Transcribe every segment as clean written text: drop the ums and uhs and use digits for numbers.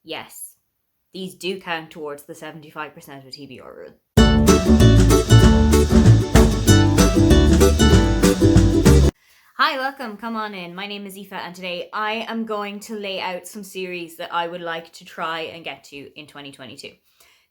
Yes, these do count towards the 75% of TBR rule. Hi, welcome, come on in. My name is Aoife and today I am going to lay out some series that I would like to try and get to in 2022.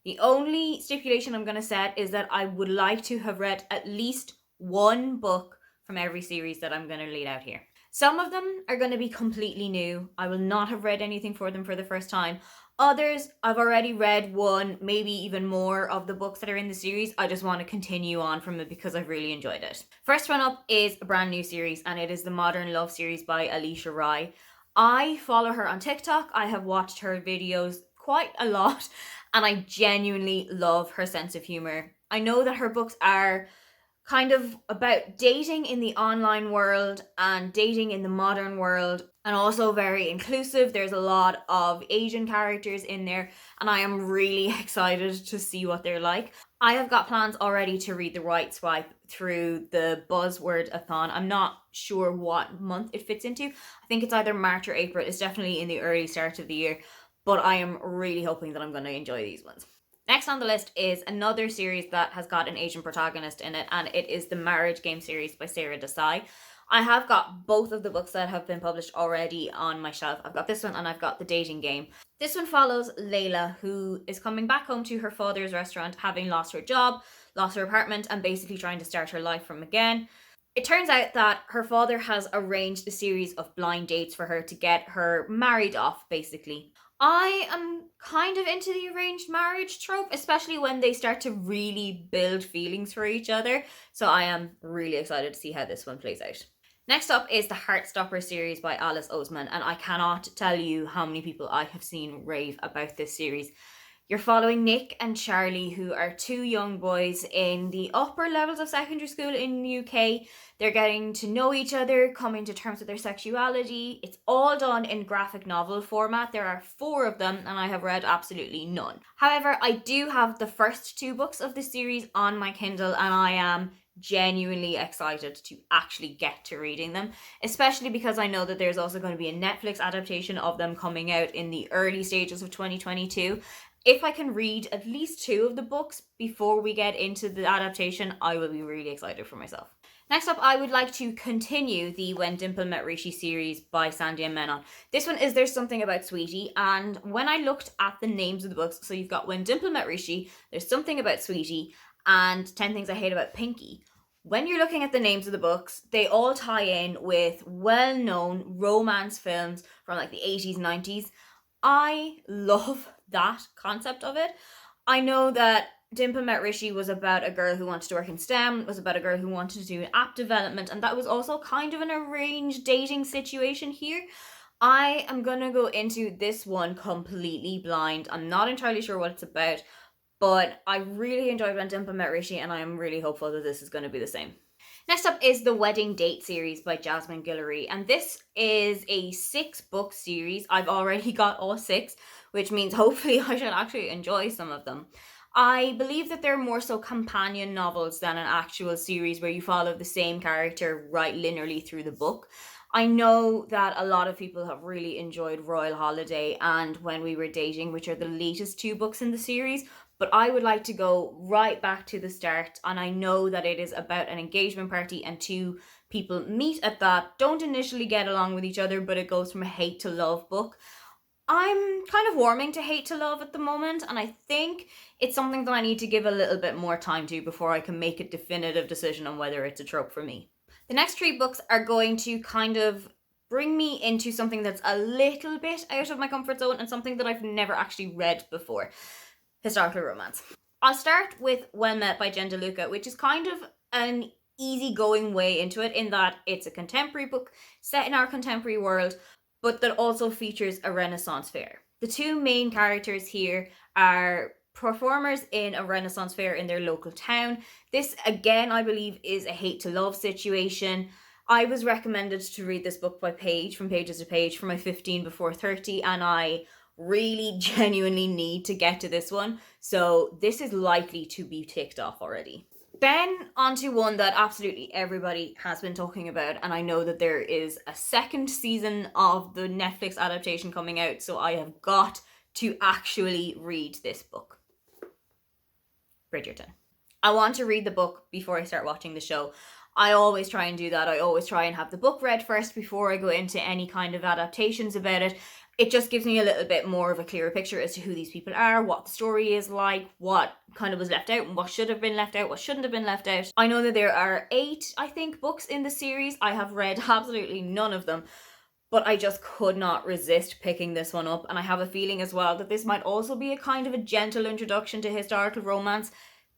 The only stipulation I'm going to set is that I would like to have read at least one book from every series that I'm going to lead out here. Some of them are going to be completely new. I will not have read anything for them for the first time. Others, I've already read one, maybe even more of the books that are in the series. I just want to continue on from it because I've really enjoyed it. First one up is a brand new series, and it is the Modern Love series by Alicia Rai. I follow her on TikTok. I have watched her videos quite a lot, and I genuinely love her sense of humor. I know that her books are kind of about dating in the online world and dating in the modern world, and also very inclusive. There's a lot of Asian characters in there, and I am really excited to see what they're like. I have got plans already to read The Right Swipe through the Buzzword-a-thon. I'm not sure what month it fits into. I think it's either March or April. It's definitely in the early start of the year, but I am really hoping that I'm going to enjoy these ones. Next on the list is another series that has got an Asian protagonist in it, and it is the Marriage Game series by Sarah Desai. I have got both of the books that have been published already on my shelf. I've got this one and I've got The Dating Game. This one follows Layla, who is coming back home to her father's restaurant, having lost her job, lost her apartment, and basically trying to start her life from again. It turns out that her father has arranged a series of blind dates for her to get her married off, basically. I am kind of into the arranged marriage trope, especially when they start to really build feelings for each other. So I am really excited to see how this one plays out. Next up is the Heartstopper series by Alice Oseman, and I cannot tell you how many people I have seen rave about this series. You're following Nick and Charlie, who are two young boys in the upper levels of secondary school in the UK. They're getting to know each other, coming to terms with their sexuality. It's all done in graphic novel format. There are 4 of them, and I have read absolutely none. However, I do have the first 2 books of the series on my Kindle, and I am genuinely excited to actually get to reading them, especially because I know that there's also going to be a Netflix adaptation of them coming out in the early stages of 2022. If I can read at least 2 of the books before we get into the adaptation, I will be really excited for myself. Next up, I would like to continue the When Dimple Met Rishi series by Sandhya Menon. This one is There's Something About Sweetie, and when I looked at the names of the books, so you've got When Dimple Met Rishi, There's Something About Sweetie, and 10 Things I Hate About Pinky. When you're looking at the names of the books, they all tie in with well-known romance films from like the 80s, 90s. I love that concept of it. I know that Dimple Met Rishi was about a girl who wanted to work in STEM, was about a girl who wanted to do app development, and that was also kind of an arranged dating situation here. I am gonna go into this one completely blind. I'm not entirely sure what it's about, but I really enjoyed When Dimple Met Rishi, and I am really hopeful that this is going to be the same. Next up is the Wedding Date series by Jasmine Guillory, and this is a 6-book series. I've already got all 6, which means hopefully I shall actually enjoy some of them. I believe that they're more so companion novels than an actual series where you follow the same character right linearly through the book. I know that a lot of people have really enjoyed Royal Holiday and When We Were Dating, which are the latest 2 books in the series, but I would like to go right back to the start, and I know that it is about an engagement party and 2 people meet at that, don't initially get along with each other, but it goes from a hate to love book. I'm kind of warming to hate to love at the moment, and I think it's something that I need to give a little bit more time to before I can make a definitive decision on whether it's a trope for me. The next 3 books are going to kind of bring me into something that's a little bit out of my comfort zone and something that I've never actually read before. Historical romance. I'll start with Well Met by Jen DeLuca, which is kind of an easygoing way into it in that it's a contemporary book set in our contemporary world, but that also features a Renaissance fair. The 2 main characters here are performers in a Renaissance fair in their local town. This, again, I believe is a hate to love situation. I was recommended to read this book by Paige from Pages to Page for my 15 before 30, and I really genuinely need to get to this one, so this is likely to be ticked off already. Then onto one that absolutely everybody has been talking about, and I know that there is a 2nd season of the Netflix adaptation coming out, so I have got to actually read this book. Bridgerton. I want to read the book before I start watching the show. I always try and do that. I always try and have the book read first before I go into any kind of adaptations about it. It just gives me a little bit more of a clearer picture as to who these people are, what the story is like, what kind of was left out, and what should have been left out, what shouldn't have been left out. I know that there are 8, I think, books in the series. I have read absolutely none of them, but I just could not resist picking this one up. And I have a feeling as well that this might also be a kind of a gentle introduction to historical romance,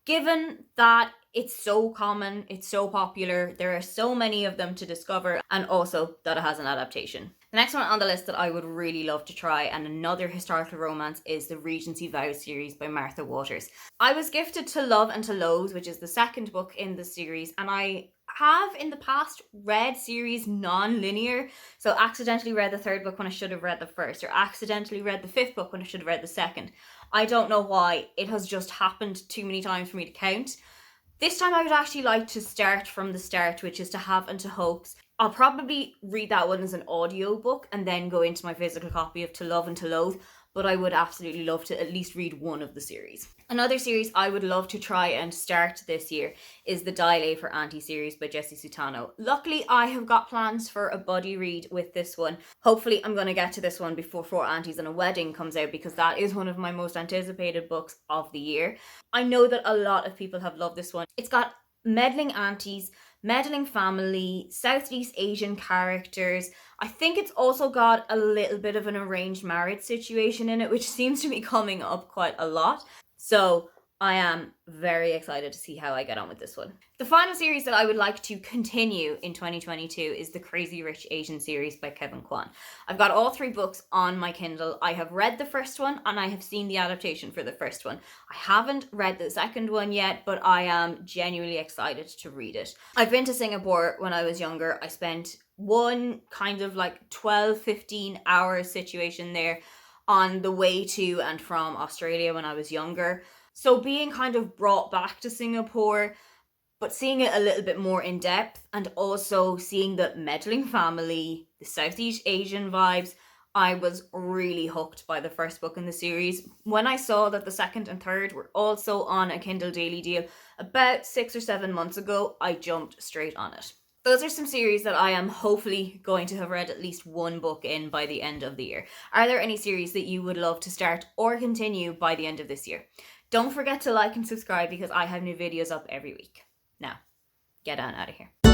given that it's so common, it's so popular, there are so many of them to discover, and also that it has an adaptation. The next one on the list that I would really love to try, and another historical romance, is the Regency Value series by Martha Waters. I was gifted To Love and to Loathe, which is the second book in the series, and I have in the past read series non-linear, so accidentally read the third book when I should have read the first, or accidentally read the fifth book when I should have read the second. I don't know why, it has just happened too many times for me to count. This time I would actually like to start from the start, which is To Have and to Hoax. I'll probably read that one as an audio book and then go into my physical copy of To Love and to Loathe, but I would absolutely love to at least read one of the series. Another series I would love to try and start this year is the Dial A for Aunties series by Jessie Sutano. Luckily, I have got plans for a buddy read with this one. Hopefully, I'm going to get to this one before Four Aunties and a Wedding comes out, because that is one of my most anticipated books of the year. I know that a lot of people have loved this one. It's got meddling aunties, meddling family, Southeast Asian characters. I think it's also got a little bit of an arranged marriage situation in it, which seems to be coming up quite a lot. So I am very excited to see how I get on with this one. The final series that I would like to continue in 2022 is the Crazy Rich Asian series by Kevin Kwan. I've got all 3 books on my Kindle. I have read the first one and I have seen the adaptation for the first one. I haven't read the second one yet, but I am genuinely excited to read it. I've been to Singapore when I was younger. I spent one kind of like 12-15 hour situation there on the way to and from Australia when I was younger. So being kind of brought back to Singapore, but seeing it a little bit more in depth, and also seeing the meddling family, the Southeast Asian vibes, I was really hooked by the first book in the series. When I saw that the second and third were also on a Kindle Daily deal about 6 or 7 months ago, I jumped straight on it. Those are some series that I am hopefully going to have read at least one book in by the end of the year. Are there any series that you would love to start or continue by the end of this year? Don't forget to like and subscribe, because I have new videos up every week. Now, get on out of here.